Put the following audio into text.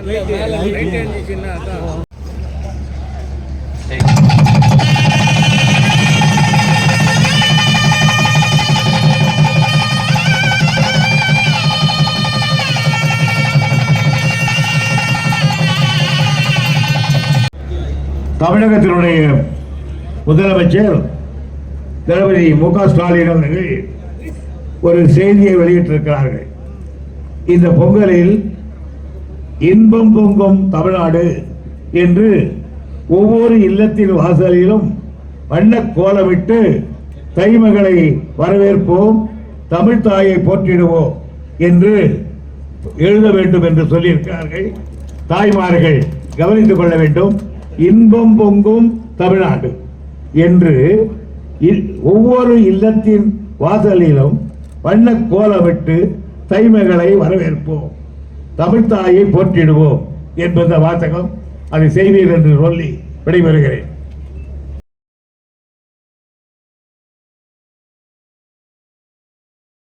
தமிழகத்தினுடைய முதலமைச்சர் தளபதி மு.க. ஸ்டாலின் அவர்கள் ஒரு செய்தியை வெளியிட்டிருக்கிறார்கள். இந்த பொங்கலில் இன்பம் பொங்கும் தமிழ்நாடு என்று ஒவ்வொரு இல்லத்தின் வாசலிலும் வண்ண கோலமிட்டு தைமகளை வரவேற்போம், தமிழ் தாயை போற்றிடுவோம் என்று எழுத வேண்டும் என்று சொல்லியிருக்கிறார்கள். தாய்மார்கள் கவனித்துக் கொள்ள வேண்டும். இன்பம் பொங்கும் தமிழ்நாடு என்று ஒவ்வொரு இல்லத்தின் வாசலிலும் வண்ண கோலமிட்டு தைமகளை வரவேற்போம், தமிழ்த்தாயை போற்றிடுவோம் என்பந்த வாசகம் அதை செய்வீர் என்று சொல்லி விடைபெறுகிறேன்.